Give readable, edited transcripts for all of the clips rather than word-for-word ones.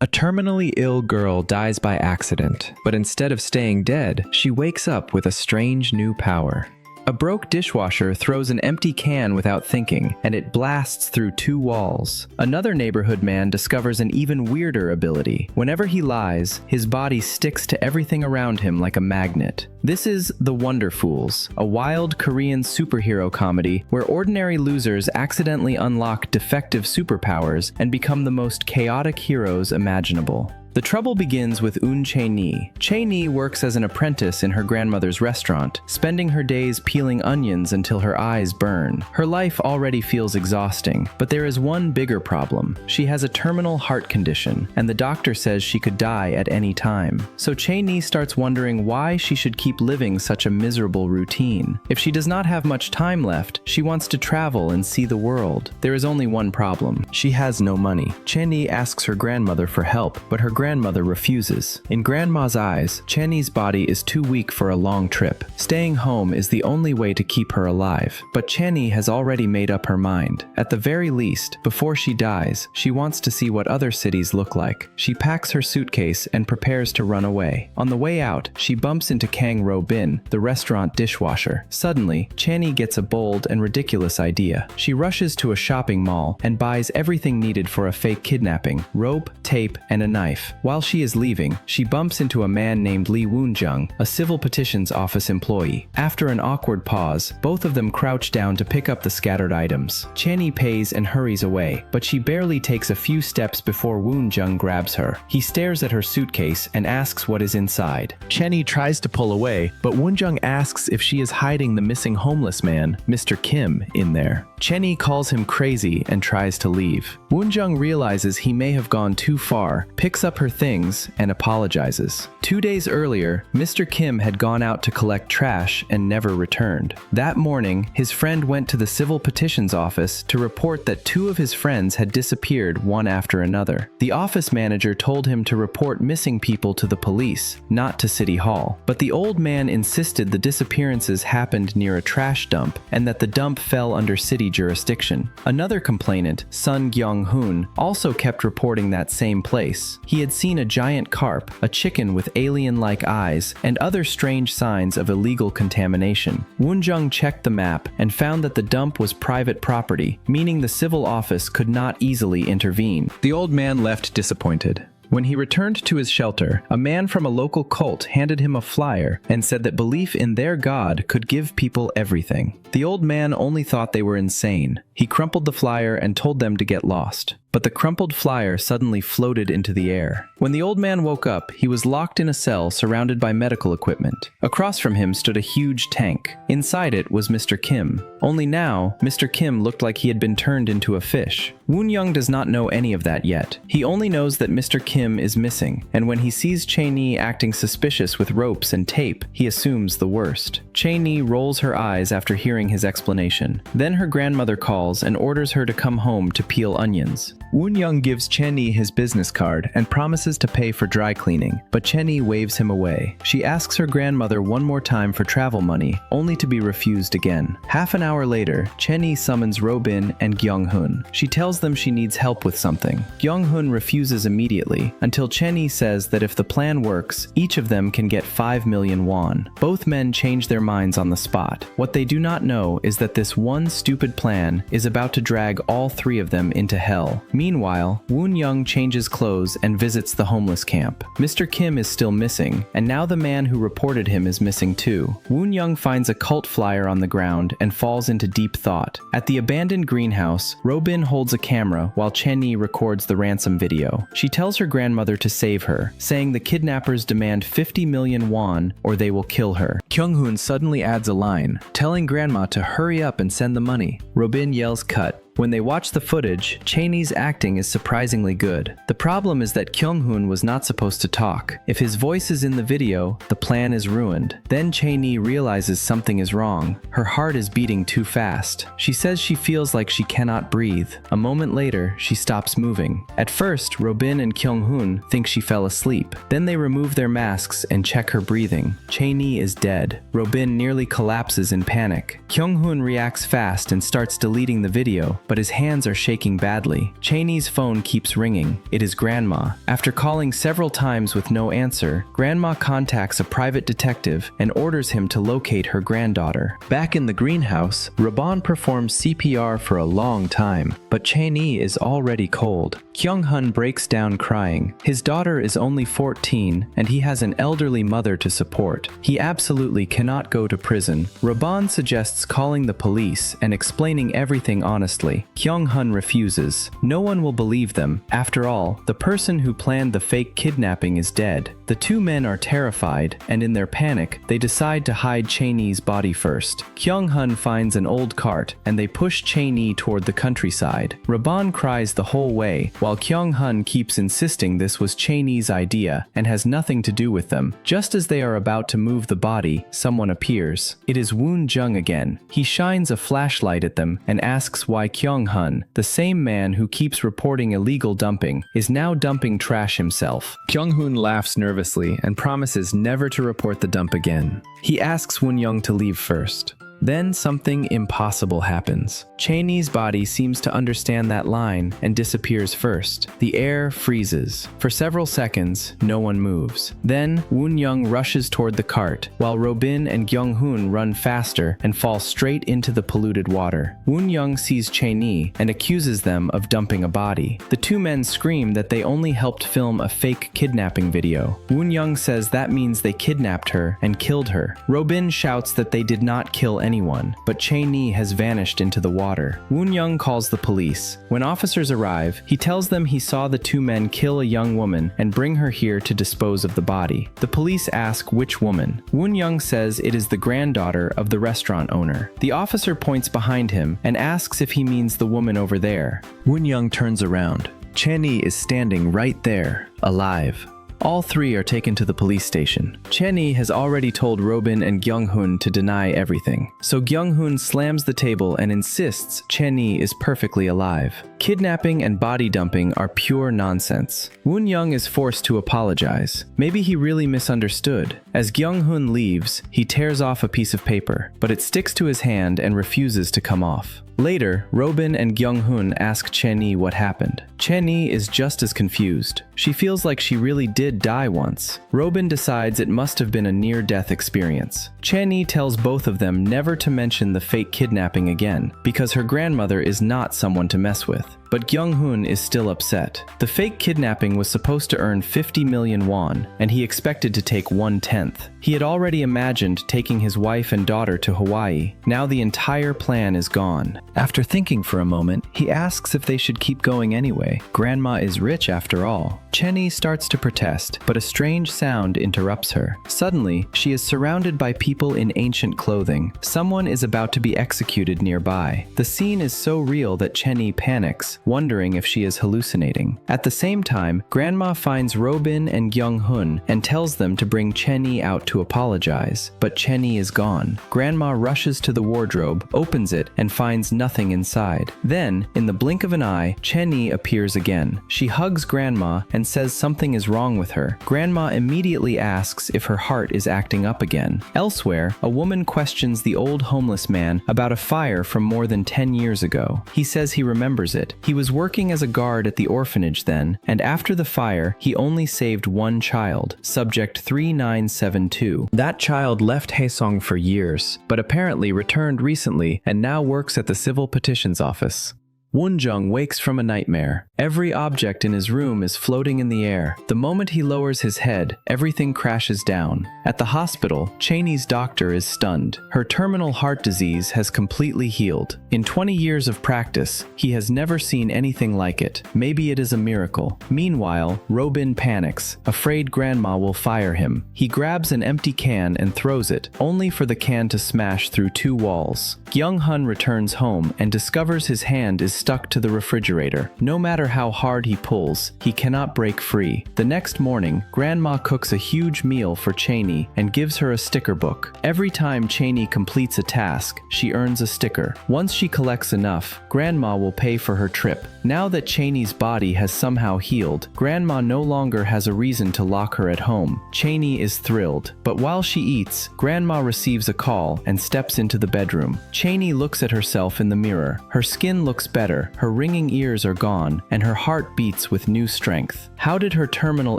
A terminally ill girl dies by accident, but instead of staying dead, she wakes up with a strange new power. A broke dishwasher throws an empty can without thinking, and it blasts through 2 walls. Another neighborhood man discovers an even weirder ability. Whenever he lies, his body sticks to everything around him like a magnet. This is The WONDERfools, a wild Korean superhero comedy where ordinary losers accidentally unlock defective superpowers and become the most chaotic heroes imaginable. The trouble begins with Eun Chae-ni. Chae-ni works as an apprentice in her grandmother's restaurant, spending her days peeling onions until her eyes burn. Her life already feels exhausting, but there is one bigger problem. She has a terminal heart condition, and the doctor says she could die at any time. So Chae-ni starts wondering why she should keep living such a miserable routine. If she does not have much time left, she wants to travel and see the world. There is only one problem. She has no money. Chae-ni asks her grandmother for help, but her grandmother refuses. In Grandma's eyes, Chae-ni's body is too weak for a long trip. Staying home is the only way to keep her alive. But Chae-ni has already made up her mind. At the very least, before she dies, she wants to see what other cities look like. She packs her suitcase and prepares to run away. On the way out, she bumps into Kang Ro-bin, the restaurant dishwasher. Suddenly, Chae-ni gets a bold and ridiculous idea. She rushes to a shopping mall and buys everything needed for a fake kidnapping: rope, tape, and a knife. While she is leaving, she bumps into a man named Lee Woon-jung, a civil petitions office employee. After an awkward pause, both of them crouch down to pick up the scattered items. Chae-ni pays and hurries away, but she barely takes a few steps before Woon-jung grabs her. He stares at her suitcase and asks what is inside. Chae-ni tries to pull away, but Woon-jung asks if she is hiding the missing homeless man, Mr. Kim, in there. Chae-ni calls him crazy and tries to leave. Woon-jung realizes he may have gone too far, picks up her things, and apologizes. 2 days earlier, Mr. Kim had gone out to collect trash and never returned. That morning, his friend went to the civil petitions office to report that 2 of his friends had disappeared one after another. The office manager told him to report missing people to the police, not to City Hall. But the old man insisted the disappearances happened near a trash dump and that the dump fell under city jurisdiction. Another complainant, Sun Gyung-hoon, also kept reporting that same place. He had seen a giant carp, a chicken with alien-like eyes, and other strange signs of illegal contamination. Woon-jung checked the map and found that the dump was private property, meaning the civil office could not easily intervene. The old man left disappointed. When he returned to his shelter, a man from a local cult handed him a flyer and said that belief in their god could give people everything. The old man only thought they were insane. He crumpled the flyer and told them to get lost. But the crumpled flyer suddenly floated into the air. When the old man woke up, he was locked in a cell surrounded by medical equipment. Across from him stood a huge tank. Inside it was Mr. Kim. Only now, Mr. Kim looked like he had been turned into a fish. Woon-jung does not know any of that yet. He only knows that Mr. Kim is missing, and when he sees Chae-ni acting suspicious with ropes and tape, he assumes the worst. Chae-ni rolls her eyes after hearing his explanation. Then her grandmother calls and orders her to come home to peel onions. Woon-jung gives Chae-ni his business card and promises to pay for dry cleaning, but Chae-ni waves him away. She asks her grandmother one more time for travel money, only to be refused again. Half an hour later, Chae-ni summons Ro-bin and Gyung-hoon. She tells them she needs help with something. Gyung-hoon refuses immediately, until Chae-ni says that if the plan works, each of them can get 5 million won. Both men change their minds on the spot. What they do not know is that this one stupid plan is about to drag all 3 of them into hell. Meanwhile, Woon-jung changes clothes and visits the homeless camp. Mr. Kim is still missing, and now the man who reported him is missing too. Woon-jung finds a cult flyer on the ground and falls into deep thought. At the abandoned greenhouse, Ro-bin holds a camera while Chae-ni records the ransom video. She tells her grandmother to save her, saying the kidnappers demand 50 million won or they will kill her. Kyung-hoon suddenly adds a line, telling grandma to hurry up and send the money. Ro-bin yells cut. When they watch the footage, Chae-ni's acting is surprisingly good. The problem is that Kyung-hoon was not supposed to talk. If his voice is in the video, the plan is ruined. Then Chae-ni realizes something is wrong. Her heart is beating too fast. She says she feels like she cannot breathe. A moment later, she stops moving. At first, Ro-bin and Kyung-hoon think she fell asleep. Then they remove their masks and check her breathing. Chae-ni is dead. Ro-bin nearly collapses in panic. Kyung-hoon reacts fast and starts deleting the video, but his hands are shaking badly. Chae-ni's phone keeps ringing. It is Grandma. After calling several times with no answer, Grandma contacts a private detective and orders him to locate her granddaughter. Back in the greenhouse, Raban performs CPR for a long time, but Chae-ni is already cold. Kyung-hun breaks down crying. His daughter is only 14, and he has an elderly mother to support. He absolutely cannot go to prison. Raban suggests calling the police and explaining everything honestly. Kyung-hun refuses. No one will believe them. After all, the person who planned the fake kidnapping is dead. The two men are terrified, and in their panic, they decide to hide Chae-ni's body first. Kyung-hun finds an old cart, and they push Chae-ni toward the countryside. Raban cries the whole way, while Kyung-hun keeps insisting this was Chae-ni's idea and has nothing to do with them. Just as they are about to move the body, someone appears. It is Woon-jung again. He shines a flashlight at them and asks why Kyung-hun, the same man who keeps reporting illegal dumping, is now dumping trash himself. Kyung-hun laughs nervously and promises never to report the dump again. He asks Woon-jung to leave first. Then something impossible happens. Chae-ni's body seems to understand that line and disappears first. The air freezes. For several seconds, no one moves. Then, Woon-jung rushes toward the cart, while Robin and Kyung-hun run faster and fall straight into the polluted water. Woon-jung sees Chae-ni and accuses them of dumping a body. The two men scream that they only helped film a fake kidnapping video. Woon-jung says that means they kidnapped her and killed her. Robin shouts that they did not kill anyone, but Chae-ni has vanished into the water. Woon-jung calls the police. When officers arrive, he tells them he saw the two men kill a young woman and bring her here to dispose of the body. The police ask which woman. Woon-jung says it is the granddaughter of the restaurant owner. The officer points behind him and asks if he means the woman over there. Woon-jung turns around. Chae-ni is standing right there, alive. All three are taken to the police station. Chae-ni has already told Robin and Kyung-hun to deny everything. So Kyung-hun slams the table and insists Chae-ni is perfectly alive. Kidnapping and body dumping are pure nonsense. Woon-jung is forced to apologize. Maybe he really misunderstood. As Kyung-hun leaves, he tears off a piece of paper, but it sticks to his hand and refuses to come off. Later, Robin and Kyung-hun ask Chae-ni what happened. Chae-ni is just as confused. She feels like she really did die once. Robin decides it must have been a near-death experience. Chae-ni tells both of them never to mention the fake kidnapping again, because her grandmother is not someone to mess with. But Kyung-hun is still upset. The fake kidnapping was supposed to earn 50 million won, and he expected to take 1/10. He had already imagined taking his wife and daughter to Hawaii. Now the entire plan is gone. After thinking for a moment, he asks if they should keep going anyway. Grandma is rich after all. Chae-ni starts to protest, but a strange sound interrupts her. Suddenly, she is surrounded by people in ancient clothing. Someone is about to be executed nearby. The scene is so real that Chae-ni panics, wondering if she is hallucinating. At the same time, Grandma finds Robin and Kyung-hun and tells them to bring Chae-ni out to apologize. But Chae-ni is gone. Grandma rushes to the wardrobe, opens it, and finds nothing inside. Then, in the blink of an eye, Chae-ni appears again. She hugs Grandma and says something is wrong with her. Grandma immediately asks if her heart is acting up again. Elsewhere, a woman questions the old homeless man about a fire from more than 10 years ago. He says he remembers it. He was working as a guard at the orphanage then, and after the fire, he only saved one child, subject 3972. That child left Haeseong for years, but apparently returned recently and now works at the Civil Petitions Office. Woon-jung wakes from a nightmare. Every object in his room is floating in the air. The moment he lowers his head, everything crashes down. At the hospital, Chae-ni's doctor is stunned. Her terminal heart disease has completely healed. In 20 years of practice, he has never seen anything like it. Maybe it is a miracle. Meanwhile, Robin panics, afraid Grandma will fire him. He grabs an empty can and throws it, only for the can to smash through two walls. Kyung-hun returns home and discovers his hand is stuck to the refrigerator. No matter how hard he pulls, he cannot break free. The next morning, Grandma cooks a huge meal for Chae-ni and gives her a sticker book. Every time Chae-ni completes a task, she earns a sticker. Once she collects enough, Grandma will pay for her trip. Now that Chae-ni's body has somehow healed, Grandma no longer has a reason to lock her at home. Chae-ni is thrilled, but while she eats, Grandma receives a call and steps into the bedroom. Chae-ni looks at herself in the mirror. Her skin looks better, better, her ringing ears are gone, and her heart beats with new strength. How did her terminal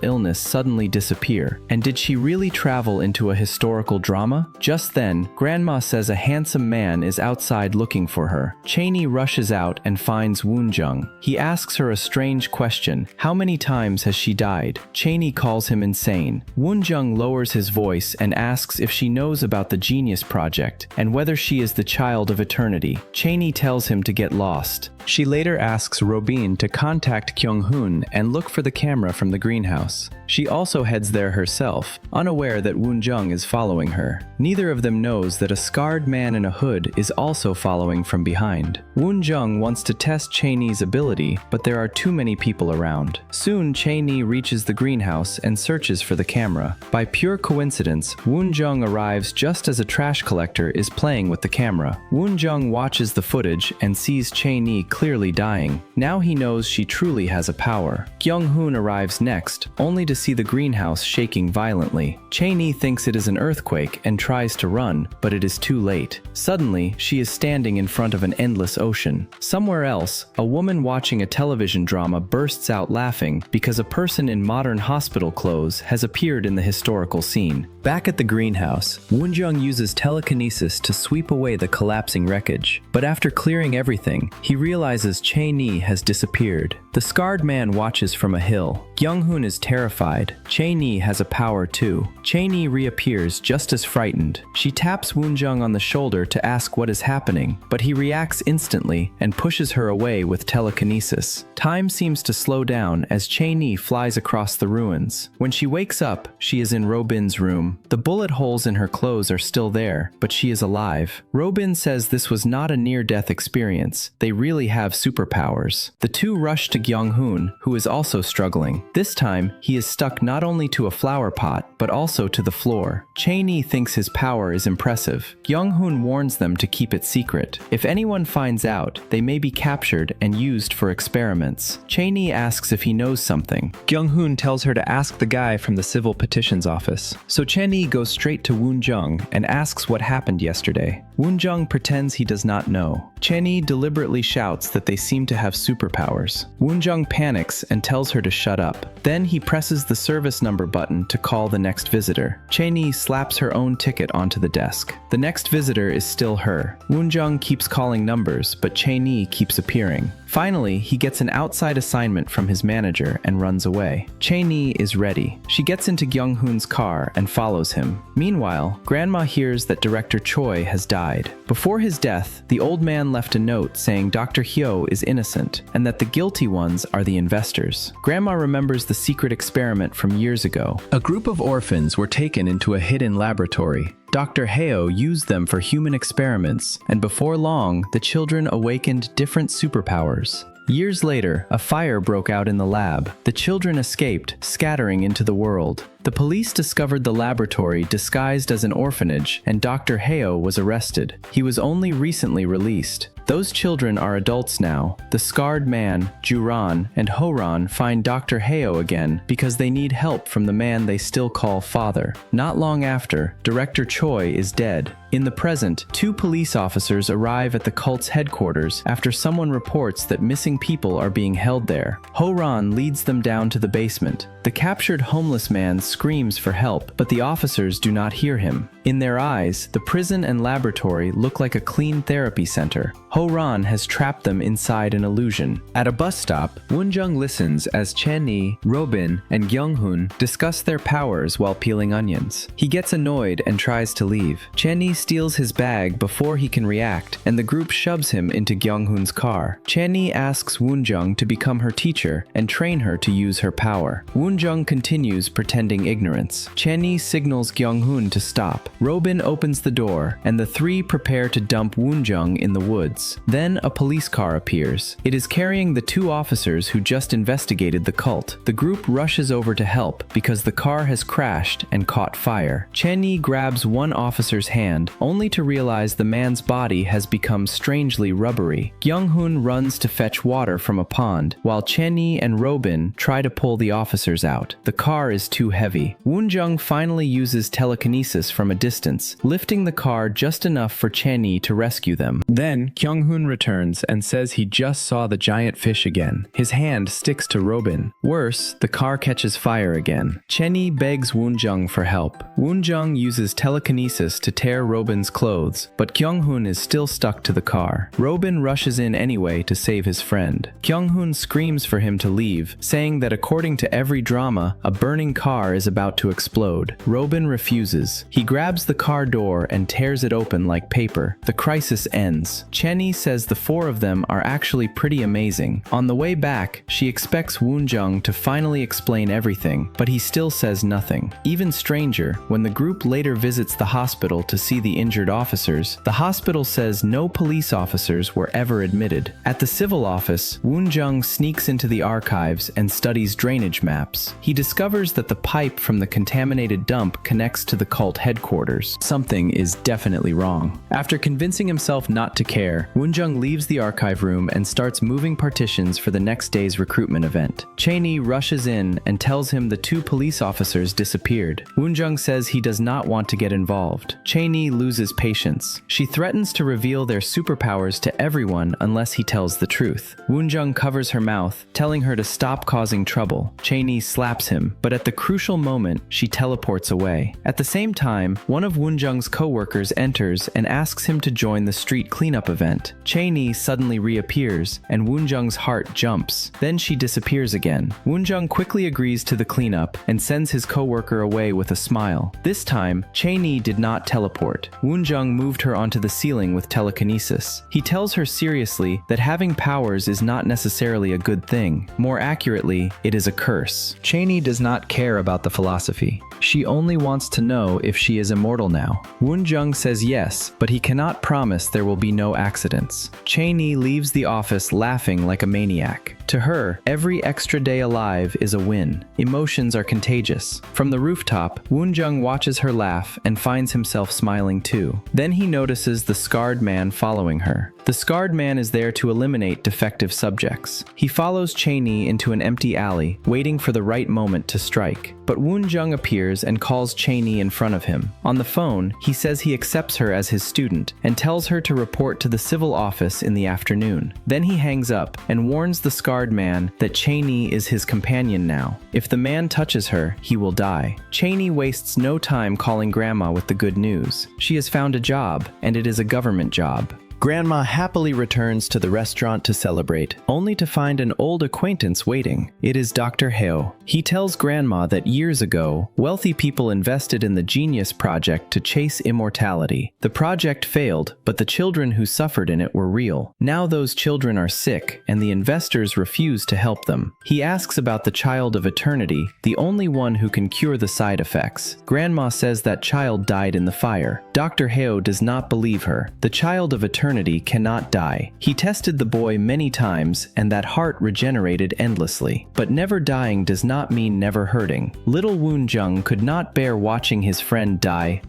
illness suddenly disappear? And did she really travel into a historical drama? Just then, Grandma says a handsome man is outside looking for her. Chae-ni rushes out and finds Woon-jung. He asks her a strange question. How many times has she died? Chae-ni calls him insane. Woon-jung lowers his voice and asks if she knows about the Genius Project and whether she is the child of eternity. Chae-ni tells him to get lost. She later asks Eun-bin to contact Kyung-hoon and look for the camera from the greenhouse. She also heads there herself, unaware that Woon-jung is following her. Neither of them knows that a scarred man in a hood is also following from behind. Woon-jung wants to test Chae-ni's ability, but there are too many people around. Soon, Chae-ni reaches the greenhouse and searches for the camera. By pure coincidence, Woon-jung arrives just as a trash collector is playing with the camera. Woon-jung watches the footage and sees Chae-ni clearly dying. Now he knows she truly has a power. Kyung-hoon arrives next, only to see the greenhouse shaking violently. Chae-ni thinks it is an earthquake and tries to run, but it is too late. Suddenly, she is standing in front of an endless ocean. Somewhere else, a woman watching a television drama bursts out laughing because a person in modern hospital clothes has appeared in the historical scene. Back at the greenhouse, Woon-jung uses telekinesis to sweep away the collapsing wreckage. But after clearing everything, he realizes Chae-ni has disappeared. The scarred man watches from a hill. Kyung-hoon is terrified. Chae-ni has a power too. Chae-ni reappears just as frightened. She taps Woon-jung on the shoulder to ask what is happening, but he reacts instantly and pushes her away with telekinesis. Time seems to slow down as Chae-ni flies across the ruins. When she wakes up, she is in Eun-bin's room. The bullet holes in her clothes are still there, but she is alive. Eun-bin says this was not a near-death experience. They really have superpowers. The two rush to Kyung-hoon, who is also struggling. This time, he is stuck not only to a flower pot, but also to the floor. Chae-ni thinks his power is impressive. Kyung-hoon warns them to keep it secret. If anyone finds out, they may be captured and used for experiments. Chae-ni asks if he knows something. Kyung-hoon tells her to ask the guy from the civil petitions office. So Chae-ni goes straight to Woon-jung and asks what happened yesterday. Woon-jung pretends he does not know. Chae-ni deliberately shouts that they seem to have superpowers. Woon-jung panics and tells her to shut up. Then he presses the service number button to call the next visitor. Chae-ni slaps her own ticket onto the desk. The next visitor is still her. Woon-jung keeps calling numbers, but Chae-ni keeps appearing. Finally, he gets an outside assignment from his manager and runs away. Chae-ni is ready. She gets into Kyung-hoon's car and follows him. Meanwhile, Grandma hears that Director Choi has died. Before his death, the old man left a note saying Dr. Hyo is innocent and that the guilty ones are the investors. Grandma remembers the secret experiment from years ago. A group of orphans were taken into a hidden laboratory. Dr. Hyo used them for human experiments, and before long, the children awakened different superpowers. Years later, a fire broke out in the lab. The children escaped, scattering into the world. The police discovered the laboratory disguised as an orphanage, and Dr. Hyo was arrested. He was only recently released. Those children are adults now. The scarred man, Juran, and Horan find Dr. Hyo again because they need help from the man they still call father. Not long after, Director Choi is dead. In the present, two police officers arrive at the cult's headquarters after someone reports that missing people are being held there. Horan leads them down to the basement. The captured homeless man screams for help, but the officers do not hear him. In their eyes, the prison and laboratory look like a clean therapy center. Horan has trapped them inside an illusion. At a bus stop, Woon-jung listens as Chae-ni, Eun-bin, and Kyung-hoon discuss their powers while peeling onions. He gets annoyed and tries to leave. Chae-ni steals his bag before he can react, and the group shoves him into Kyung-hoon's car. Chae-ni asks Woon-jung to become her teacher and train her to use her power. Woon-jung continues pretending ignorance. Chae-ni signals Kyung-hoon to stop. Eun-bin opens the door, and the three prepare to dump Woon-jung in the woods. Then a police car appears. It is carrying the two officers who just investigated the cult. The group rushes over to help because the car has crashed and caught fire. Chae-ni grabs one officer's hand, only to realize the man's body has become strangely rubbery. Kyung-hoon runs to fetch water from a pond, while Chae-ni and Eun-bin try to pull the officers out. The car is too heavy. Woon-jung finally uses telekinesis from a distance, lifting the car just enough for Chae-ni to rescue them. Then, Kyung-hoon returns and says he just saw the giant fish again. His hand sticks to Robin. Worse, the car catches fire again. Chae-ni begs Woon-jung for help. Woon-jung uses telekinesis to tear Robin's clothes, but Kyung-hoon is still stuck to the car. Robin rushes in anyway to save his friend. Kyung-hoon screams for him to leave, saying that according to every drama, a burning car is about to explode. Robin refuses. He grabs the car door and tears it open like paper. The crisis ends. Chae-ni says the four of them are actually pretty amazing. On the way back, she expects Woon-jung to finally explain everything, but he still says nothing. Even stranger, when the group later visits the hospital to see the injured officers, the hospital says no police officers were ever admitted. At the civil office, Woon-jung sneaks into the archives and studies drainage maps. He discovers that the pipe from the contaminated dump connects to the cult headquarters. Something is definitely wrong. After convincing himself not to care, Woon-jung leaves the archive room and starts moving partitions for the next day's recruitment event. Chae-ni rushes in and tells him the two police officers disappeared. Woon-jung says he does not want to get involved. Chae-ni loses patience. She threatens to reveal their superpowers to everyone unless he tells the truth. Woon-jung covers her mouth, telling her to stop causing trouble. Chae-ni slaps him, but at the crucial moment, she teleports away. At the same time, one of Woon-jung's co-workers enters and asks him to join the street cleanup event. Chae-ni suddenly reappears, and Woon-jung's heart jumps. Then she disappears again. Woon-jung quickly agrees to the cleanup and sends his co-worker away with a smile. This time, Chae-ni did not teleport. Woon-jung moved her onto the ceiling with telekinesis. He tells her seriously that having powers is not necessarily a good thing. More accurately, it is a curse. Chae-ni does not care about the philosophy. She only wants to know if she is immortal now. Woon-jung says yes, but he cannot promise there will be no accidents. Chae-ni leaves the office laughing like a maniac. To her, every extra day alive is a win. Emotions are contagious. From the rooftop, Woon-jung watches her laugh and finds himself smiling too. Then he notices the scarred man following her. The scarred man is there to eliminate defective subjects. He follows Chae-ni into an empty alley, waiting for the right moment to strike. But Woon-jung appears and calls Chae-ni in front of him. On the phone, he says he accepts her as his student and tells her to report to the civil office in the afternoon. Then he hangs up and warns the scarred man that Chae-ni is his companion now. If the man touches her, he will die. Chae-ni wastes no time calling Grandma with the good news. She has found a job, and it is a government job. Grandma happily returns to the restaurant to celebrate, only to find an old acquaintance waiting. It is Dr. Hae. He tells Grandma that years ago, wealthy people invested in the Genius Project to chase immortality. The project failed, but the children who suffered in it were real. Now those children are sick, and the investors refuse to help them. He asks about the child of eternity, the only one who can cure the side effects. Grandma says that child died in the fire. Dr. Hae does not believe her. The child of eternity cannot die. He tested the boy many times, and that heart regenerated endlessly. But never dying does not mean never hurting. Little Woon-jung could not bear watching his friend die,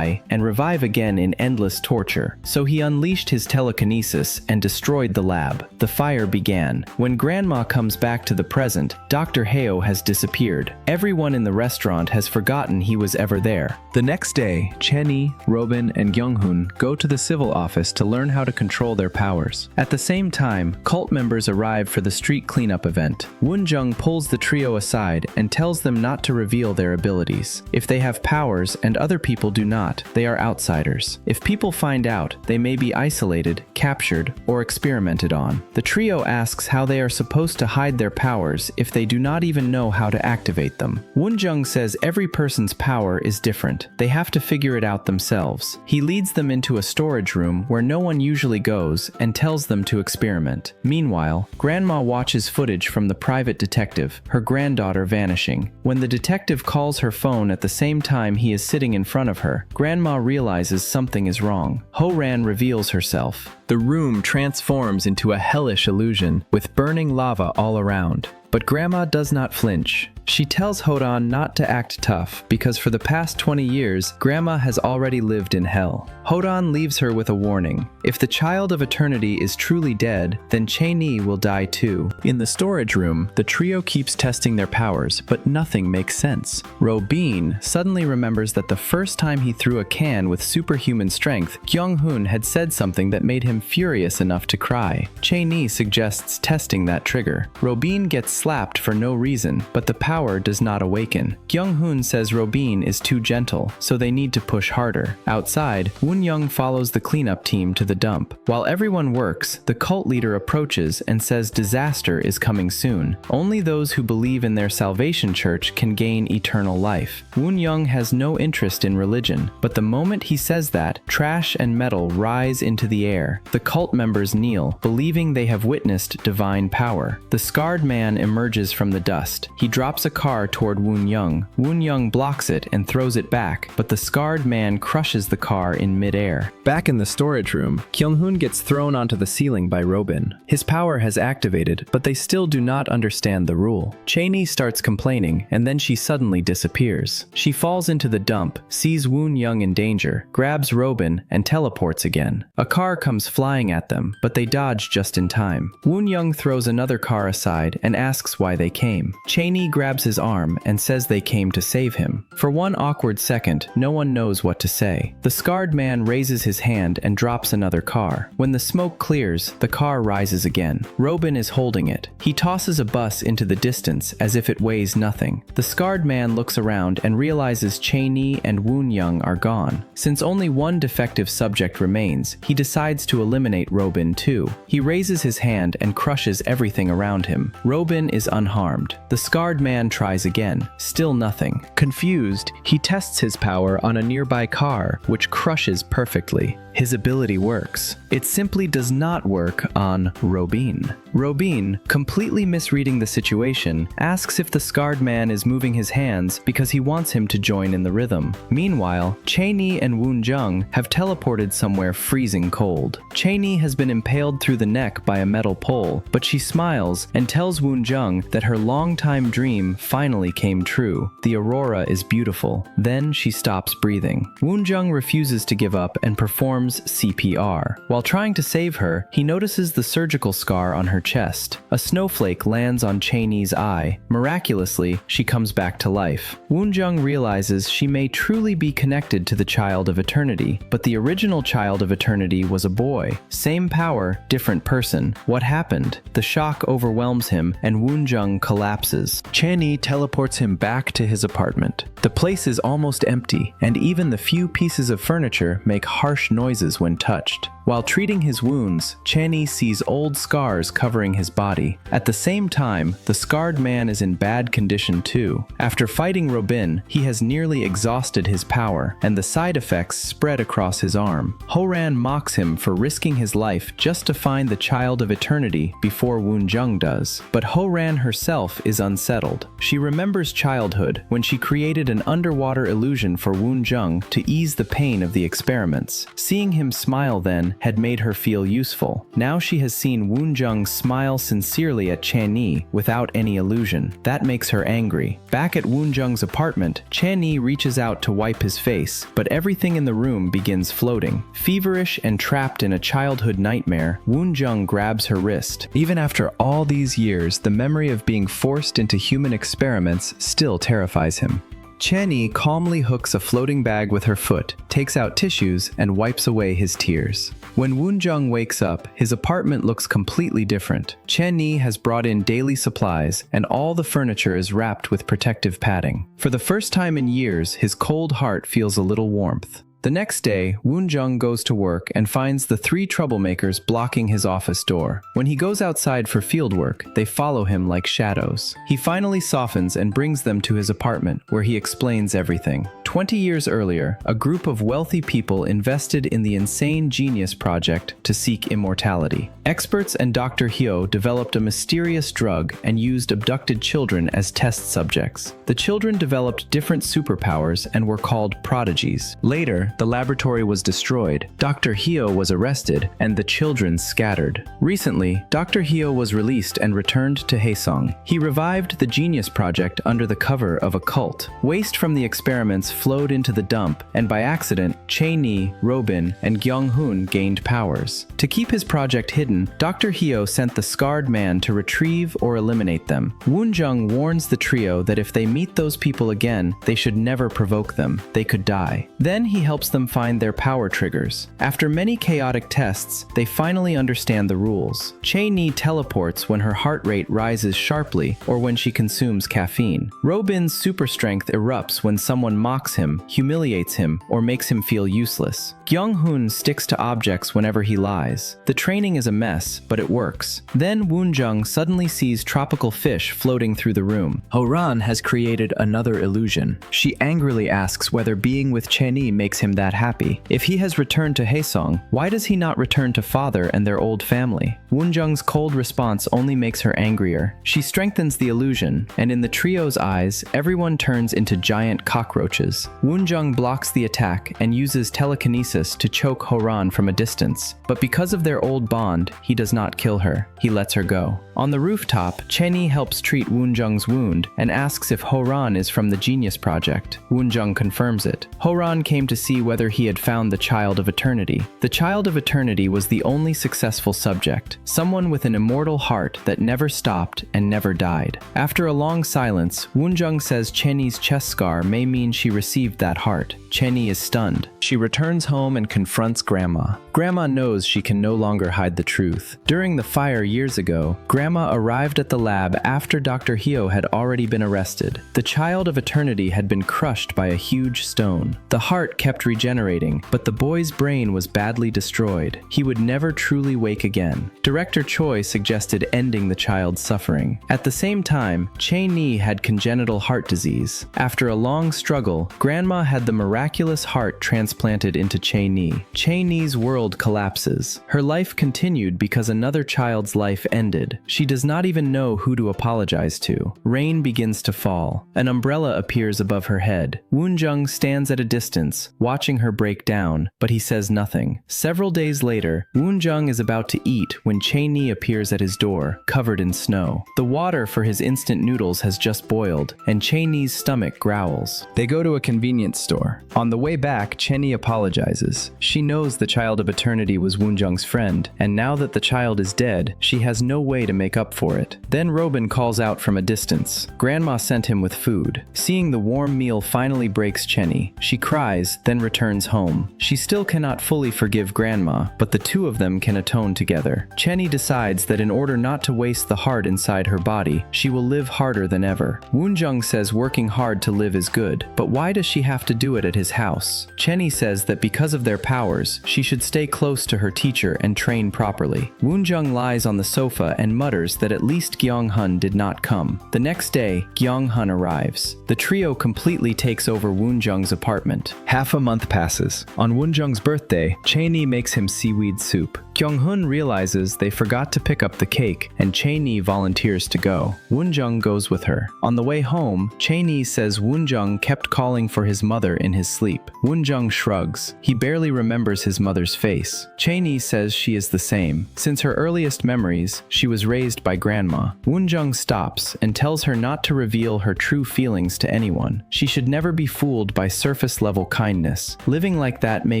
and revive again in endless torture. So he unleashed his telekinesis and destroyed the lab. The fire began. When Grandma comes back to the present, Dr. Hae has disappeared. Everyone in the restaurant has forgotten he was ever there. The next day, Chae-ni, Robin, and Kyung-hoon go to the civil office to learn how to control their powers. At the same time, cult members arrive for the street cleanup event. Woon-jung pulls the trio aside and tells them not to reveal their abilities. If they have powers and other people do not, they are outsiders. If people find out, they may be isolated, captured, or experimented on. The trio asks how they are supposed to hide their powers if they do not even know how to activate them. Woon-jung says every person's power is different. They have to figure it out themselves. He leads them into a storage room where no one usually goes and tells them to experiment. Meanwhile, Grandma watches footage from the private detective, her granddaughter vanishing. When the detective calls her phone at the same time he is sitting in front of her, Grandma realizes something is wrong. Ho-ran reveals herself. The room transforms into a hellish illusion, with burning lava all around. But Grandma does not flinch. She tells Hodan not to act tough because for the past 20 years, Grandma has already lived in hell. Hodan leaves her with a warning. If the child of eternity is truly dead, then Chae-ni will die too. In the storage room, the trio keeps testing their powers, but nothing makes sense. Eun-bin suddenly remembers that the first time he threw a can with superhuman strength, Kyung-hoon had said something that made him furious enough to cry. Chae-ni suggests testing that trigger. Eun-bin gets slapped for no reason, but the power does not awaken. Kyung-hoon says Eun-bin is too gentle, so they need to push harder. Outside, Woon-jung follows the cleanup team to the dump. While everyone works, the cult leader approaches and says disaster is coming soon. Only those who believe in their salvation church can gain eternal life. Woon-jung has no interest in religion, but the moment he says that, trash and metal rise into the air. The cult members kneel, believing they have witnessed divine power. The scarred man emerges from the dust. He drops a car toward Woon-jung. Woon-jung blocks it and throws it back, but the scarred man crushes the car in midair. Back in the storage room, Kyung-hoon gets thrown onto the ceiling by Eun-bin. His power has activated, but they still do not understand the rule. Chae-ni starts complaining, and then she suddenly disappears. She falls into the dump, sees Woon-jung in danger, grabs Eun-bin, and teleports again. A car comes flying at them, but they dodge just in time. Woon-jung throws another car aside and asks why they came. Chae-ni grabs his arm and says they came to save him. For one awkward second, no one knows what to say. The scarred man raises his hand and drops another car. When the smoke clears, the car rises again. Eun-bin is holding it. He tosses a bus into the distance as if it weighs nothing. The scarred man looks around and realizes Chae-ni and Woon-jung are gone. Since only one defective subject remains, he decides to eliminate Eun-bin too. He raises his hand and crushes everything around him. Eun-bin is unharmed. The scarred man tries again. Still nothing. Confused, he tests his power on a nearby car, which crushes perfectly. His ability works. It simply does not work on Eun-bin. Eun-bin, completely misreading the situation, asks if the scarred man is moving his hands because he wants him to join in the rhythm. Meanwhile, Chae-ni and Woon-jung have teleported somewhere freezing cold. Chae-ni has been impaled through the neck by a metal pole, but she smiles and tells Woon-jung that her long-time dream finally came true. The aurora is beautiful. Then she stops breathing. Woon-jung refuses to give up and performs CPR. While trying to save her, he notices the surgical scar on her chest. A snowflake lands on Chae-ni's eye. Miraculously, she comes back to life. Woon-jung realizes she may truly be connected to the Child of Eternity, but the original Child of Eternity was a boy. Same power, different person. What happened? The shock overwhelms him, and Woon-jung collapses. Chae-ni teleports him back to his apartment. The place is almost empty, and even the few pieces of furniture make harsh noises when touched. While treating his wounds, Chae-ni sees old scars covering his body. At the same time, the scarred man is in bad condition too. After fighting Eun-bin, he has nearly exhausted his power, and the side effects spread across his arm. Horan mocks him for risking his life just to find the Child of Eternity before Woon-jung does. But Horan herself is unsettled. She remembers childhood when she created an underwater illusion for Woon-jung to ease the pain of the experiments. Seeing him smile then had made her feel useful. Now she has seen Woon-jung smile sincerely at Chae-ni without any illusion. That makes her angry. Back at Woon-jung's apartment, Chae-ni reaches out to wipe his face, but everything in the room begins floating. Feverish and trapped in a childhood nightmare, Woon-jung grabs her wrist. Even after all these years, the memory of being forced into human experiments still terrifies him. Chae-ni calmly hooks a floating bag with her foot, takes out tissues, and wipes away his tears. When Woon-jung wakes up, his apartment looks completely different. Chae-ni has brought in daily supplies, and all the furniture is wrapped with protective padding. For the first time in years, his cold heart feels a little warmth. The next day, Woon-jung goes to work and finds the 3 troublemakers blocking his office door. When he goes outside for fieldwork, they follow him like shadows. He finally softens and brings them to his apartment, where he explains everything. 20 years earlier, a group of wealthy people invested in the insane genius project to seek immortality. Experts and Dr. Hyo developed a mysterious drug and used abducted children as test subjects. The children developed different superpowers and were called prodigies. Later, the laboratory was destroyed, Dr. Hyo was arrested, and the children scattered. Recently, Dr. Hyo was released and returned to Haeseong. He revived the genius project under the cover of a cult. Waste from the experiments flowed into the dump, and by accident, Chae-ni, Eun-bin, and Kyung-hoon gained powers. To keep his project hidden, Dr. Hyo sent the scarred man to retrieve or eliminate them. Woon-jung warns the trio that if they meet those people again, they should never provoke them. They could die. Then he helps them find their power triggers. After many chaotic tests, they finally understand the rules. Chae-ni teleports when her heart rate rises sharply or when she consumes caffeine. Eun-bin's super strength erupts when someone mocks him, humiliates him, or makes him feel useless. Kyung-hoon sticks to objects whenever he lies. The training is a mess, but it works. Then Woon-jung suddenly sees tropical fish floating through the room. Horan has created another illusion. She angrily asks whether being with Chae-ni makes him that happy. If he has returned to Haeseong, why does he not return to father and their old family? Woon-jung's cold response only makes her angrier. She strengthens the illusion, and in the trio's eyes, everyone turns into giant cockroaches. Woon-jung blocks the attack and uses telekinesis to choke Horan from a distance, but because of their old bond, he does not kill her. He lets her go. On the rooftop, Chae-ni helps treat Woon-jung's wound and asks if Horan is from the Genius Project. Woon-jung confirms it. Horan came to see whether he had found the Child of Eternity. The Child of Eternity was the only successful subject, someone with an immortal heart that never stopped and never died. After a long silence, Woon-jung says Chae-ni's chest scar may mean she received that heart. Chae-ni is stunned. She returns home and confronts Grandma. Grandma knows she can no longer hide the truth. During the fire years ago, Grandma arrived at the lab after Dr. Hyo had already been arrested. The Child of Eternity had been crushed by a huge stone. The heart kept regenerating, but the boy's brain was badly destroyed. He would never truly wake again. Director Choi suggested ending the child's suffering. At the same time, Chae-ni had congenital heart disease. After a long struggle, Grandma had the miraculous heart transplanted into Chae-ni. Chae-ni's world collapses. Her life continued because another child's life ended. She does not even know who to apologize to. Rain begins to fall. An umbrella appears above her head. Woon-jung stands at a distance, watching her break down, but he says nothing. Several days later, Woon-jung is about to eat when Chae-ni appears at his door, covered in snow. The water for his instant noodles has just boiled, and Chae-ni's stomach growls. They go to a convenience store. On the way back, Chae-ni apologizes. She knows the Child of Eternity was Woon-jung's friend, and now that the child is dead, she has no way to make up for it. Then Eun-bin calls out from a distance. Grandma sent him with food. Seeing the warm meal finally breaks Chae-ni. She cries, then returns home. She still cannot fully forgive Grandma, but the two of them can atone together. Chae-ni decides that in order not to waste the heart inside her body, she will live harder than ever. Woon-jung says working hard to live is good, but why does she have to do it at his house? Chae-ni says that because of their powers, she should stay close to her teacher and train properly. Woon-jung lies on the sofa and mutters that at least Kyung-hun did not come. The next day, Kyung-hun arrives. The trio completely takes over Woon-jung's apartment. Half a month passes. On Woon-jung's birthday, Chae-ni makes him seaweed soup. Kyung-hun realizes they forgot to pick up the cake, and Chae-ni volunteers to go. Woon-jung goes with her. On the way home, Chae-ni says Woon-jung kept calling for his mother in his sleep. Woon-jung shrugs. He barely remembers his mother's face. Chae-ni says she is the same. Since her earliest memories, she was raised by Grandma. Woon-jung stops and tells her not to reveal her true feelings to anyone. She should never be fooled by surface-level kindness. Living like that may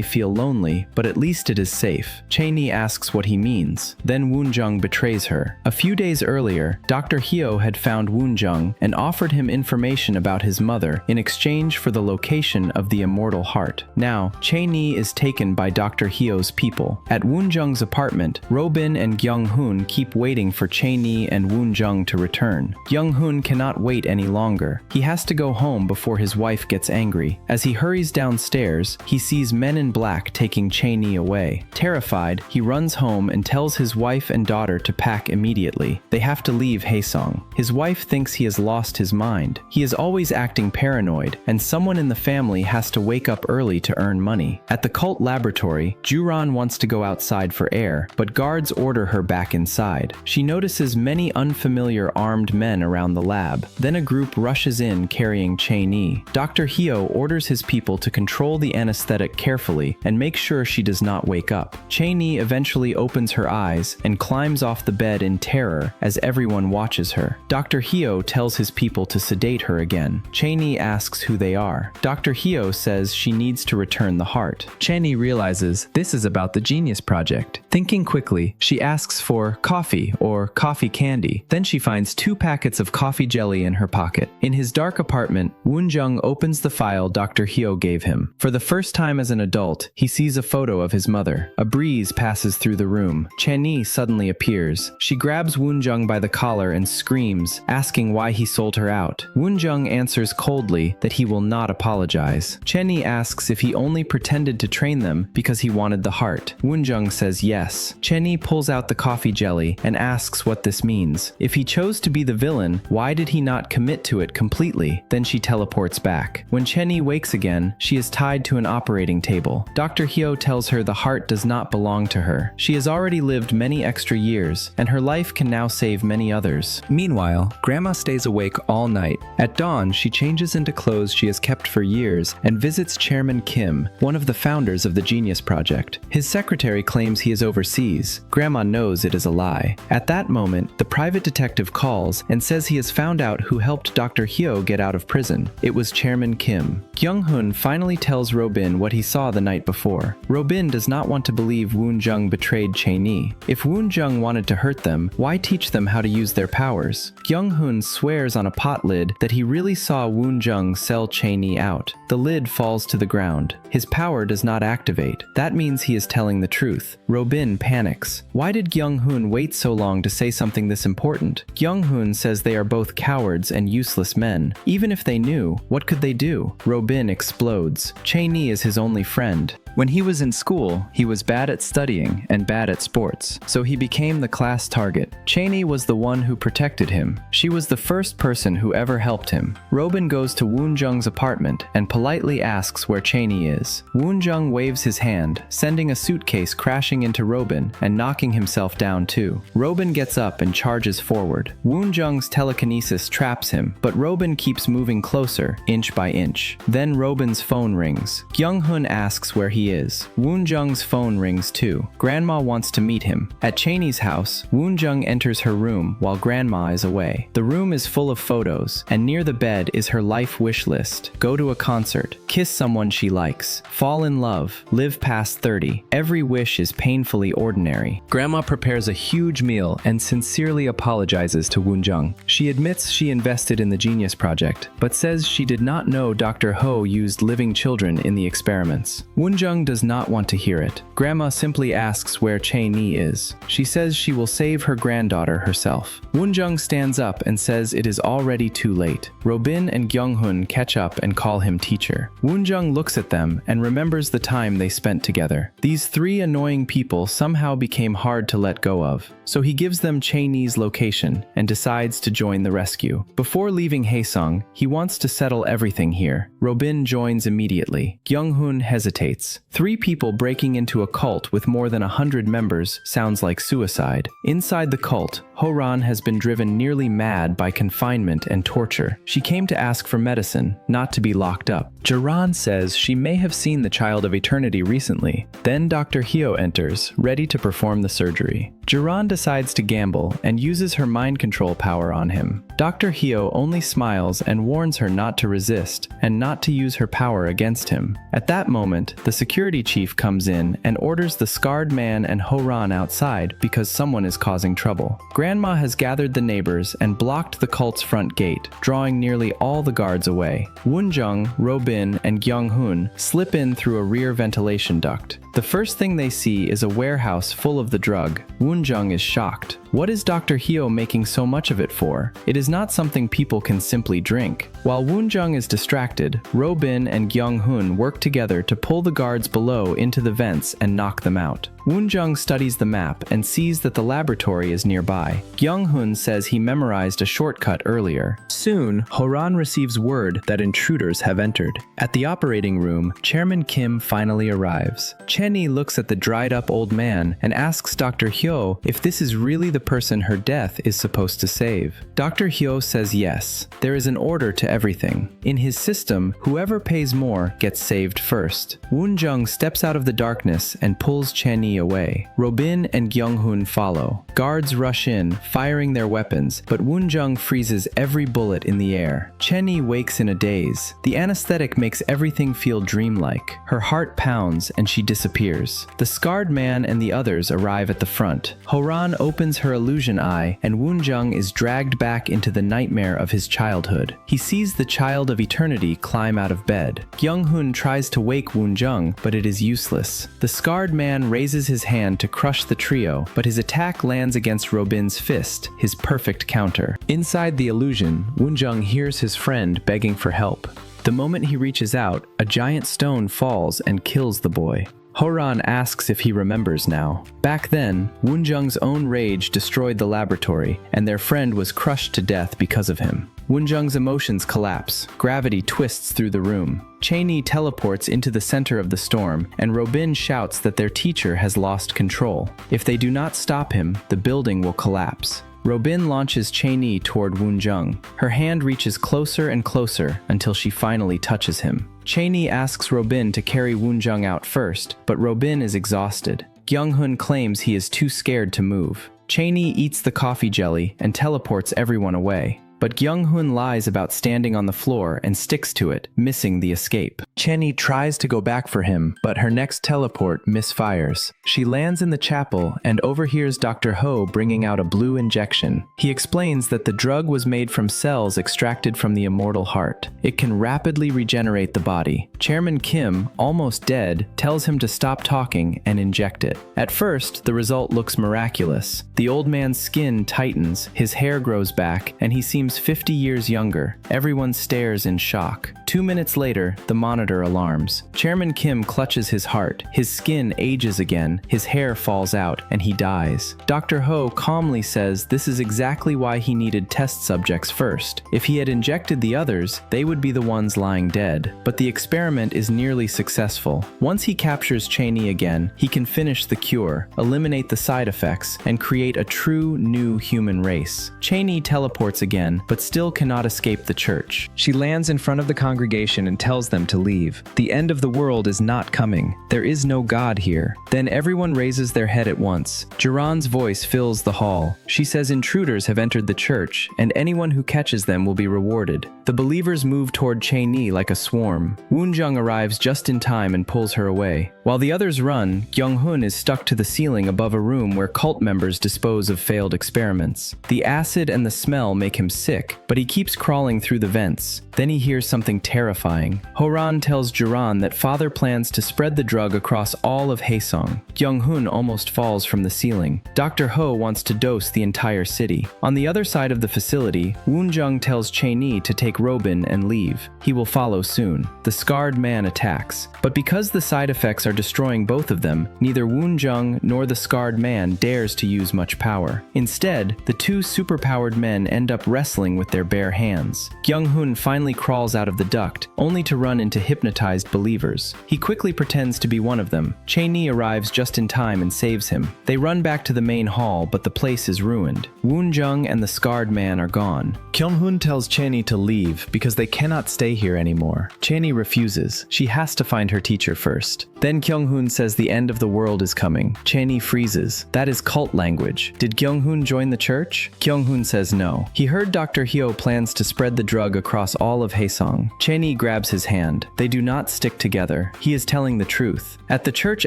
feel lonely, but at least it is safe. Chae-ni asks what he means. Then Woon-jung betrays her. A few days earlier, Dr. Hyo had found Woon-jung and offered him information about his mother in exchange for the location of the immortal heart. Now, Chae-ni is taken by Dr. Hyo's people. At Woon-jung's apartment, Eun-bin and Kyung-hoon keep waiting for Chae-ni and Woon-jung to return. Kyung-hoon cannot wait any longer. He has to go home before his wife gets angry. As he hurries downstairs, he sees men in black taking Chae-ni away. Terrified, he runs runs home and tells his wife and daughter to pack immediately. They have to leave Haeseong. His wife thinks he has lost his mind. He is always acting paranoid, and someone in the family has to wake up early to earn money. At the cult laboratory, Juran wants to go outside for air, but guards order her back inside. She notices many unfamiliar armed men around the lab. Then a group rushes in carrying Chae-ni. Dr. Hyo orders his people to control the anesthetic carefully and make sure she does not wake up. Chae-ni eventually opens her eyes and climbs off the bed in terror as everyone watches her. Dr. Hyo tells his people to sedate her again. Chae-ni asks who they are. Dr. Hyo says she needs to return the heart. Chae-ni realizes this is about the Genius Project. Thinking quickly, she asks for coffee or coffee candy. Then she finds 2 packets of coffee jelly in her pocket. In his dark apartment, Woon-jung opens the file Dr. Hyo gave him. For the first time as an adult, he sees a photo of his mother. A breeze passes through the room. Chae-ni suddenly appears. She grabs Woon-jung by the collar and screams, asking why he sold her out. Woon-jung answers coldly that he will not apologize. Chae-ni asks if he only pretended to train them because he wanted the heart. Woon-jung says yes. Chae-ni pulls out the coffee jelly and asks what this means. If he chose to be the villain, why did he not commit to it completely? Then she teleports back. When Chae-ni wakes again, she is tied to an operating table. Dr. Hyo tells her the heart does not belong to her. She has already lived many extra years, and her life can now save many others. Meanwhile, Grandma stays awake all night. At dawn, she changes into clothes she has kept for years and visits Chairman Kim, one of the founders of the Genius Project. His secretary claims he is overseas. Grandma knows it is a lie. At that moment, the private detective calls and says he has found out who helped Dr. Hyo get out of prison. It was Chairman Kim. Kyung-hun finally tells Eun-bin what he saw the night before. Eun-bin does not want to believe Woon-jung betrayed Chae-ni. If Woon-jung wanted to hurt them, why teach them how to use their powers? Kyung-hun swears on a pot lid that he really saw Woon-jung sell Chae-ni out. The lid falls to the ground. His power does not activate. That means he is telling the truth. Eun-bin panics. Why did Kyung-hun wait so long to say something this important? Kyung-hun says they are both cowards and useless men. Even if they knew, what could they do? Eun-bin explodes. Chae-ni is his only friend. When he was in school, he was bad at studying and bad at sports, so he became the class target. Chae-ni was the one who protected him. She was the first person who ever helped him. Eun-bin goes to Woon-jung's apartment and politely asks where Chae-ni is. Woon-jung waves his hand, sending a suitcase crashing into Eun-bin and knocking himself down too. Eun-bin gets up and charges forward. Woon-jung's telekinesis traps him, but Eun-bin keeps moving closer, inch by inch. Then Eun-bin's phone rings. Kyung-hun asks where he is. Woon-jung's phone rings too. Grandma wants to meet him. At Chae-ni's house, Woon-jung enters her room while Grandma is away. The room is full of photos, and near the bed is her life wish list. Go to a concert, kiss someone she likes, fall in love, live past 30. Every wish is painfully ordinary. Grandma prepares a huge meal and sincerely apologizes to Woon-jung. She admits she invested in the Genius Project, but says she did not know Dr. Ho used living children in the experiments. Woon-jung does not want to hear it. Grandma simply asks where Chae-ni is. She says she will save her granddaughter herself. Woon-jung stands up and says it is already too late. Eun-bin and Kyung-hun catch up and call him teacher. Woon-jung looks at them and remembers the time they spent together. These 3 annoying people somehow became hard to let go of, so he gives them Chae-ni's location and decides to join the rescue. Before leaving Haeseong, he wants to settle everything here. Eun-bin joins immediately. Kyung-hun hesitates. 3 people breaking into a cult with more than 100 members sounds like suicide. Inside the cult, Horan has been driven nearly mad by confinement and torture. She came to ask for medicine, not to be locked up. Jaran says she may have seen the Child of Eternity recently. Then Dr. Hyo enters, ready to perform the surgery. Jaran decides to gamble and uses her mind control power on him. Dr. Hyo only smiles and warns her not to resist and not to use her power against him. At that moment, the security chief comes in and orders the scarred man and Horan outside because someone is causing trouble. Grandma has gathered the neighbors and blocked the cult's front gate, drawing nearly all the guards away. Woon-jung, Eun-bin, and Kyung-hun slip in through a rear ventilation duct. The first thing they see is a warehouse full of the drug. Woon-jung is shocked. What is Dr. Hyo making so much of it for? It is not something people can simply drink. While Woon-jung is distracted, Eun-bin and Kyung-hun work together to pull the guards below into the vents and knock them out. Woon-jung studies the map and sees that the laboratory is nearby. Kyung-hun says he memorized a shortcut earlier. Soon, Horan receives word that intruders have entered. At the operating room, Chairman Kim finally arrives. Chae-ni looks at the dried-up old man and asks Dr. Hyo if this is really the person her death is supposed to save. Dr. Hyo says yes. There is an order to everything. In his system, whoever pays more gets saved first. Woon-jung steps out of the darkness and pulls Chae-ni away. Robin and Kyung-hun follow. Guards rush in, firing their weapons, but Woon-jung freezes every bullet in the air. Chae-ni wakes in a daze. The anesthetic makes everything feel dreamlike. Her heart pounds and she disappears. The scarred man and the others arrive at the front. Horan opens her illusion eye and Woon-jung is dragged back into the nightmare of his childhood. He sees the child of eternity climb out of bed. Kyung-hun tries to wake Woon-jung, but it is useless. The scarred man raises his hand to crush the trio, but his attack lands against Robin's fist, his perfect counter. Inside the illusion, Woon-jung hears his friend begging for help. The moment he reaches out, a giant stone falls and kills the boy. Horan asks if he remembers now. Back then, Woon-jung's own rage destroyed the laboratory, and their friend was crushed to death because of him. Woon-jung's emotions collapse. Gravity twists through the room. Chae-ni teleports into the center of the storm, and Robin shouts that their teacher has lost control. If they do not stop him, the building will collapse. Robin launches Chae-ni toward Woon-jung. Her hand reaches closer and closer until she finally touches him. Chae-ni asks Robin to carry Woon-jung out first, but Robin is exhausted. Kyung-hun claims he is too scared to move. Chae-ni eats the coffee jelly and teleports everyone away. But Kyung-hun lies about standing on the floor and sticks to it, missing the escape. Chae-ni tries to go back for him, but her next teleport misfires. She lands in the chapel and overhears Dr. Ho bringing out a blue injection. He explains that the drug was made from cells extracted from the immortal heart. It can rapidly regenerate the body. Chairman Kim, almost dead, tells him to stop talking and inject it. At first, the result looks miraculous. The old man's skin tightens, his hair grows back, and he seems 50 years younger. Everyone stares in shock. 2 minutes later, the monitor alarms. Chairman Kim clutches his heart. His skin ages again, his hair falls out, and he dies. Dr. Ho calmly says this is exactly why he needed test subjects first. If he had injected the others, they would be the ones lying dead. But the experiment is nearly successful. Once he captures Chae-ni again, he can finish the cure, eliminate the side effects, and create a true new human race. Chae-ni teleports again, but still cannot escape the church. She lands in front of the congregation and tells them to leave. The end of the world is not coming. There is no God here. Then everyone raises their head at once. Jiran's voice fills the hall. She says intruders have entered the church, and anyone who catches them will be rewarded. The believers move toward Chae-ni like a swarm. Woon-jung arrives just in time and pulls her away. While the others run, Kyung-hun is stuck to the ceiling above a room where cult members dispose of failed experiments. The acid and the smell make him sick, but he keeps crawling through the vents. Then he hears something terrifying. Horan tells Jiran that father plans to spread the drug across all of Haeseong. Kyung-hun almost falls from the ceiling. Dr. Ho wants to dose the entire city. On the other side of the facility, Woon-jung tells Chae-ni to take Robin and leave. He will follow soon. The scarred man attacks. But because the side effects are destroying both of them, neither Woon-jung nor the scarred man dares to use much power. Instead, the two superpowered men end up wrestling with their bare hands. Kyung-hun finally crawls out of the duct, only to run into hypnotized believers. He quickly pretends to be one of them. Chae-ni arrives just in time and saves him. They run back to the main hall, but the place is ruined. Woon-jung and the scarred man are gone. Kyung-hun tells Chae-ni to leave because they cannot stay here anymore. Chae-ni refuses. She has to find her teacher first. Then Kyung-hun says the end of the world is coming. Chae-ni freezes. That is cult language. Did Kyung-hun join the church? Kyung-hun says no. He heard Dr. Hyo plans to spread the drug across all of Haeseong. Chae-ni grabs his hand. They do not stick together. He is telling the truth. At the church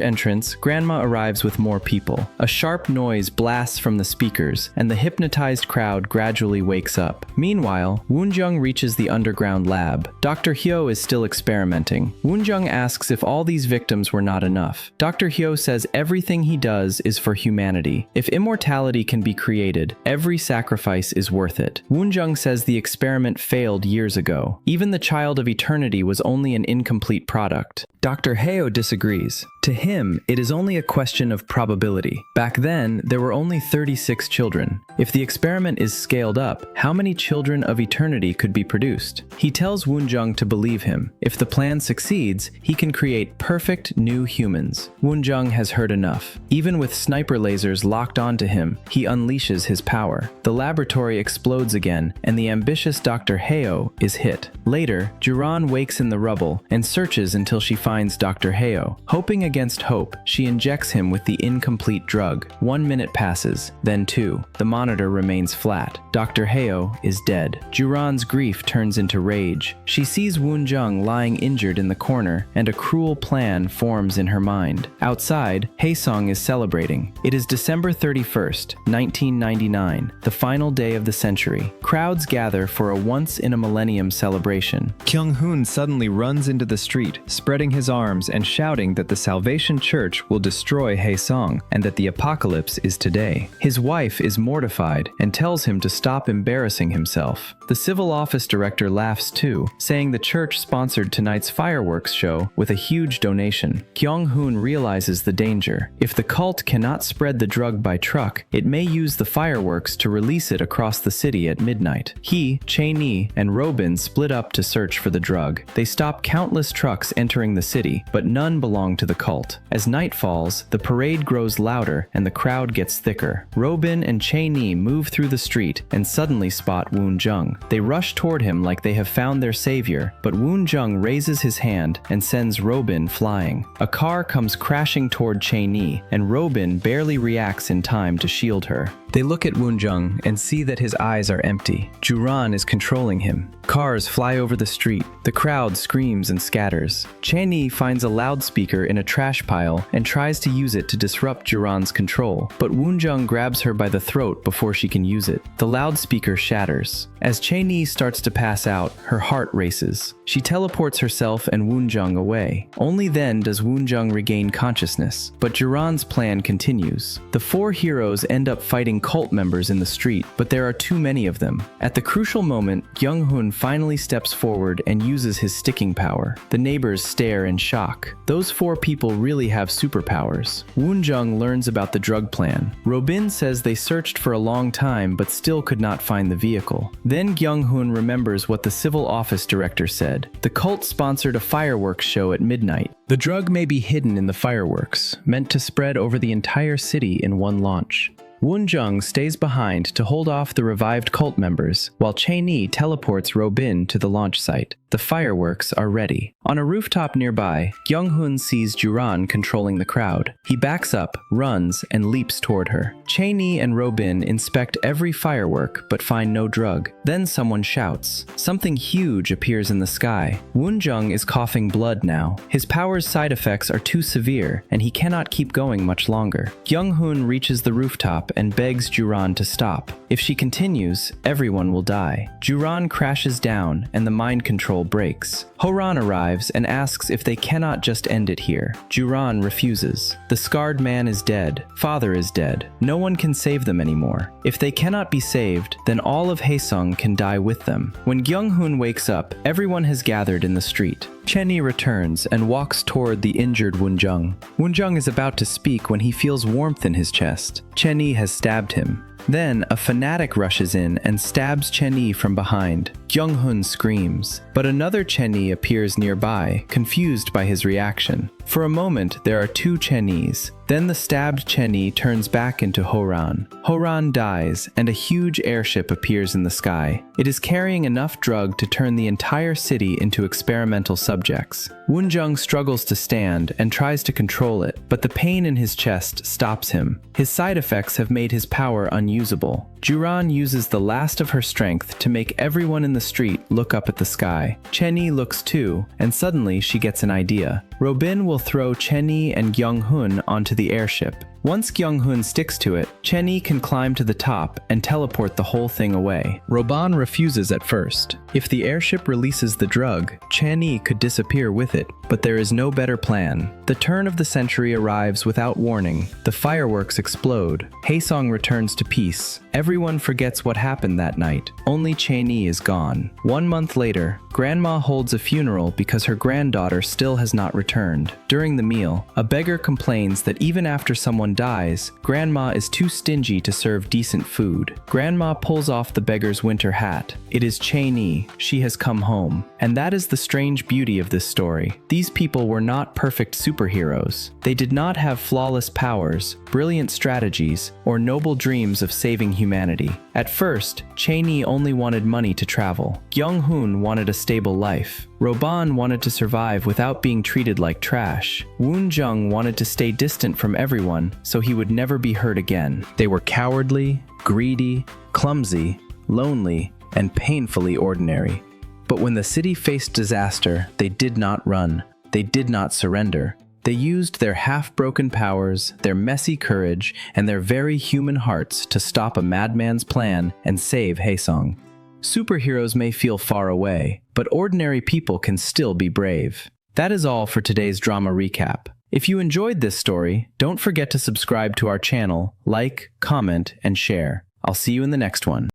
entrance, Grandma arrives with more people. A sharp noise blasts from the speakers, and the hypnotized crowd gradually wakes up. Meanwhile, Woon-jung reaches the underground lab. Dr. Hyo is still experimenting. Woon-jung asks if all these victims were not enough. Dr. Hyo says everything he does is for humanity. If immortality can be created, every sacrifice is worth it. Woon-jung says the experiment failed years ago. Even the child of eternity was only an incomplete product. Dr. Hyo disagrees. To him, it is only a question of probability. Back then, there were only 36 children. If the experiment is scaled up, how many children of eternity could be produced? He tells Woon-jung to believe him. If the plan succeeds, he can create perfect new humans. Woon-jung has heard enough. Even with sniper lasers locked onto him, he unleashes his power. The laboratory explodes again, and the ambitious Dr. Hae-oh is hit. Later, Juran wakes in the rubble and searches until she finds Dr. Hae-oh. Hoping against hope, she injects him with the incomplete drug. 1 minute passes, then 2. The monitor remains flat. Dr. Hae-oh is dead. Juran's grief turns into rage. She sees Woon-jung lying injured in the corner, and a cruel plan forms in her mind. Outside, Haeseong is celebrating. It is December 31st, 1999, the final day of the century. Crowds gather for a once-in-a-millennium celebration. Kyung-hoon suddenly runs into the street, spreading his arms and shouting that the Salvation Church will destroy Haeseong and that the apocalypse is today. His wife is mortified and tells him to stop embarrassing himself. The civil office director laughs too, saying the church sponsored tonight's fireworks show with a huge donation. Kyung-hoon realizes the danger. If the cult cannot spread the drug by truck, it may use the fireworks to release it across the city at midnight. He, Chae-ni, and Eun-bin split up to search for the drug. They stop countless trucks entering the city, but none belong to the cult. As night falls, the parade grows louder and the crowd gets thicker. Eun-bin and Chae-ni move through the street and suddenly spot Woon-jung. They rush toward him like they have found their savior, but Woon-jung raises his hand and sends Eun-bin flying. A car comes crashing toward Chae-ni, and Eun-bin barely reacts in time to shield her. They look at Woon-jung and see that his eyes are empty. Juran is controlling him. Cars fly over the street. The crowd screams and scatters. Chae-ni finds a loudspeaker in a trash pile and tries to use it to disrupt Juran's control, but Woon-jung grabs her by the throat before she can use it. The loudspeaker shatters. As Chae-ni starts to pass out, her heart races. She teleports herself and Woon-jung away. Only then does Woon-jung regain consciousness, but Juran's plan continues. The 4 heroes end up fighting cult members in the street, but there are too many of them. At the crucial moment, Kyung-hoon finally steps forward and uses his sticking power. The neighbors stare in shock. Those 4 people really have superpowers. Woon-jung learns about the drug plan. Eun-bin says they searched for a long time but still could not find the vehicle. Then Kyung-hoon remembers what the civil office director said. The cult sponsored a fireworks show at midnight. The drug may be hidden in the fireworks, meant to spread over the entire city in one launch. Woon-jung stays behind to hold off the revived cult members, while Chae-ni teleports Eun-bin to the launch site. The fireworks are ready. On a rooftop nearby, Kyung-hoon sees Juran controlling the crowd. He backs up, runs, and leaps toward her. Chae-ni and Eun-bin inspect every firework but find no drug. Then someone shouts. Something huge appears in the sky. Woon-jung is coughing blood now. His power's side effects are too severe, and he cannot keep going much longer. Kyung-hoon reaches the rooftop and begs Juran to stop. If she continues, everyone will die. Juran crashes down, and the mind control breaks. Horan arrives and asks if they cannot just end it here. Juran refuses. The scarred man is dead. Father is dead. No one can save them anymore. If they cannot be saved, then all of Haeseong can die with them. When Kyung-hoon wakes up, everyone has gathered in the street. Chae-ni returns and walks toward the injured Woon-jung. Woon-jung is about to speak when he feels warmth in his chest. Chae-ni has stabbed him. Then, a fanatic rushes in and stabs Chae-ni from behind. Kyung-hoon screams, but another Chae-ni appears nearby, confused by his reaction. For a moment, there are 2 Chae-nis. Then the stabbed Chae-ni turns back into Horan. Horan dies, and a huge airship appears in the sky. It is carrying enough drug to turn the entire city into experimental subjects. Woon-jung struggles to stand and tries to control it, but the pain in his chest stops him. His side effects have made his power unusable. Juran uses the last of her strength to make everyone in the street look up at the sky. Chae-ni looks too, and suddenly she gets an idea. Eun-bin will throw Chae-ni and Kyung-hoon onto the airship. Once Kyung-hoon sticks to it, Chae-ni can climb to the top and teleport the whole thing away. Roban refuses at first. If the airship releases the drug, Chae-ni could disappear with it, but there is no better plan. The turn of the century arrives without warning. The fireworks explode. Haeseong returns to peace. Everyone forgets what happened that night. Only Chae-ni is gone. 1 month later, Grandma holds a funeral because her granddaughter still has not returned. During the meal, a beggar complains that even after someone dies, Grandma is too stingy to serve decent food. Grandma pulls off the beggar's winter hat. It is Chae-ni. She has come home. And that is the strange beauty of this story. These people were not perfect superheroes. They did not have flawless powers, brilliant strategies, or noble dreams of saving humanity. At first, Chae-ni only wanted money to travel. Kyung-hoon wanted a stable life. Roban wanted to survive without being treated like trash. Woon-jung wanted to stay distant from everyone so he would never be hurt again. They were cowardly, greedy, clumsy, lonely, and painfully ordinary. But when the city faced disaster, they did not run. They did not surrender. They used their half-broken powers, their messy courage, and their very human hearts to stop a madman's plan and save Haeseong. Superheroes may feel far away, but ordinary people can still be brave. That is all for today's drama recap. If you enjoyed this story, don't forget to subscribe to our channel, like, comment, and share. I'll see you in the next one.